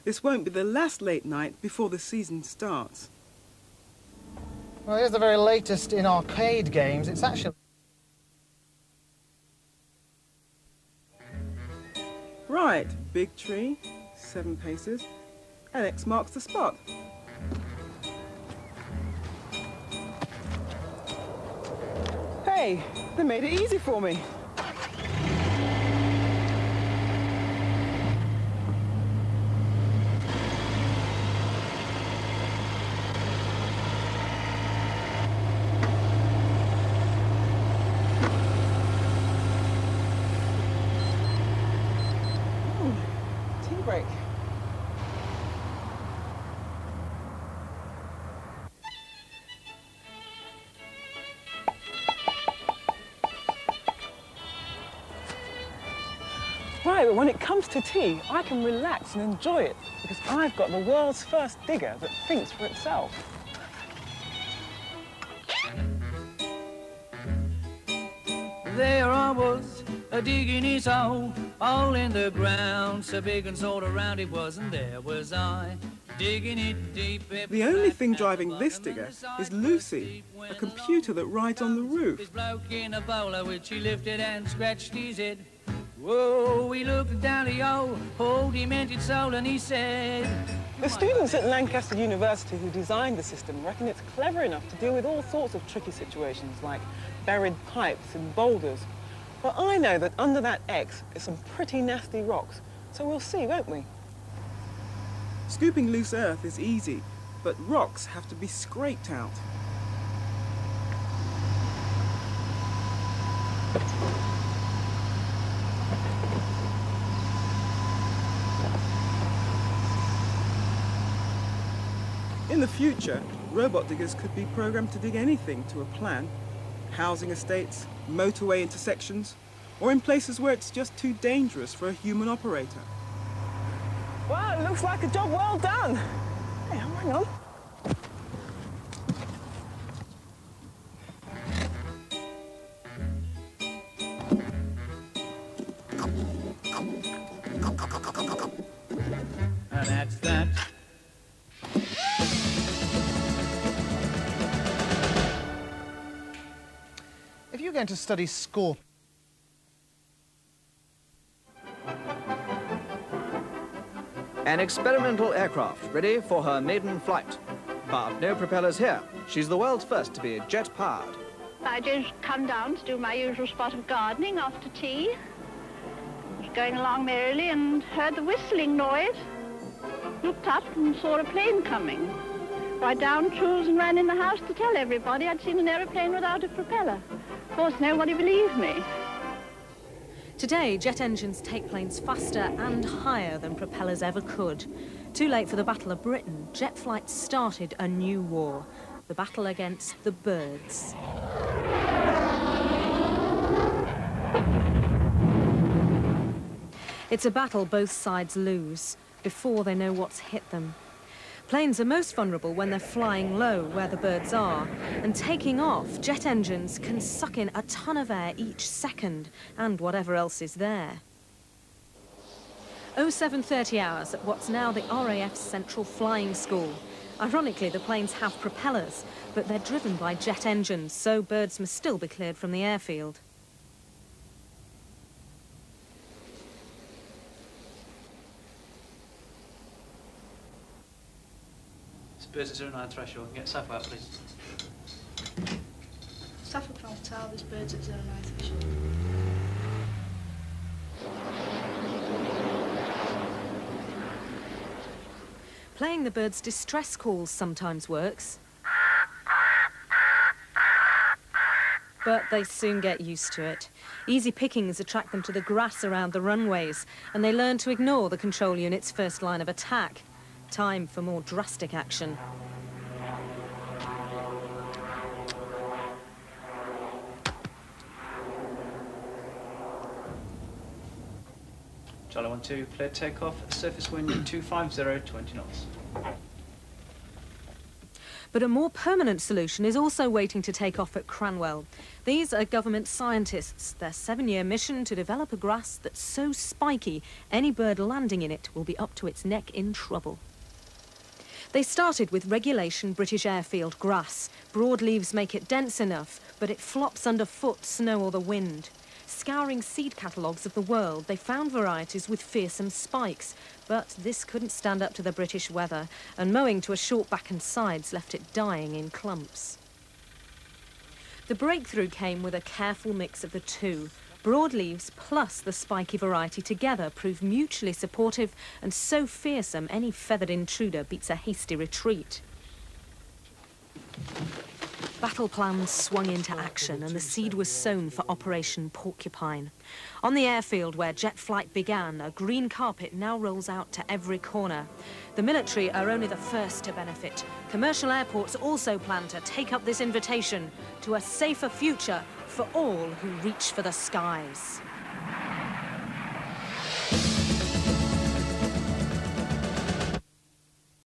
This won't be the last late night before the season starts. Well, here's the very latest in arcade games. It's actually... Right, big tree, 7 paces, and X marks the spot. Hey, they made it easy for me. Tea break. Right, but when it comes to tea, I can relax and enjoy it because I've got the world's first digger that thinks for itself. There I was, digging his hole in the ground, so big and sort of round it was, and there was I, digging it deep. The only thing driving this digger is Lucy, a computer that rides on the roof. This bloke in a bowler which he lifted and scratched his head. Whoa, he looked down the old demented soul and he said... The students at Lancaster University who designed the system reckon it's clever enough to deal with all sorts of tricky situations like buried pipes and boulders. But I know that under that X is some pretty nasty rocks, so we'll see, won't we? Scooping loose earth is easy, but rocks have to be scraped out. In the future, robot diggers could be programmed to dig anything to a plan. Housing estates, motorway intersections, or in places where it's just too dangerous for a human operator. Wow, it looks like a job well done. Hey, hang on. And that's that. If you're going to study scorpions... An experimental aircraft ready for her maiden flight. But no propellers here. She's the world's first to be jet-powered. I just come down to do my usual spot of gardening after tea. Was going along merrily and heard the whistling noise. Looked up and saw a plane coming. Right down tools and ran in the house to tell everybody I'd seen an aeroplane without a propeller. Of course, nobody believed me. Today, jet engines take planes faster and higher than propellers ever could. Too late for the Battle of Britain, jet flight started a new war, the battle against the birds. It's a battle both sides lose before they know what's hit them. Planes are most vulnerable when they're flying low where the birds are, and taking off, jet engines can suck in a ton of air each second, and whatever else is there. 0730 hours at what's now the RAF's Central Flying School. Ironically, the planes have propellers, but they're driven by jet engines, so birds must still be cleared from the airfield. Birds at 09 threshold. Get Suffolk out, please. Suffolk North Towers, birds at 09 threshold. Playing the birds' distress calls sometimes works. But they soon get used to it. Easy pickings attract them to the grass around the runways, and they learn to ignore the control unit's first line of attack. Time for more drastic action. Charlie 12, clear takeoff, surface wind 250, 20 knots. But a more permanent solution is also waiting to take off at Cranwell. These are government scientists. Their 7-year mission to develop a grass that's so spiky any bird landing in it will be up to its neck in trouble. They started with regulation British airfield grass. Broadleaves make it dense enough, but it flops underfoot, snow or the wind. Scouring seed catalogues of the world, they found varieties with fearsome spikes, but this couldn't stand up to the British weather, and mowing to a short back and sides left it dying in clumps. The breakthrough came with a careful mix of the two. Broadleaves plus the spiky variety together prove mutually supportive and so fearsome any feathered intruder beats a hasty retreat. Battle plans swung into action and the seed was sown for Operation Porcupine. On the airfield where jet flight began, a green carpet now rolls out to every corner. The military are only the first to benefit. Commercial airports also plan to take up this invitation to a safer future for all who reach for the skies.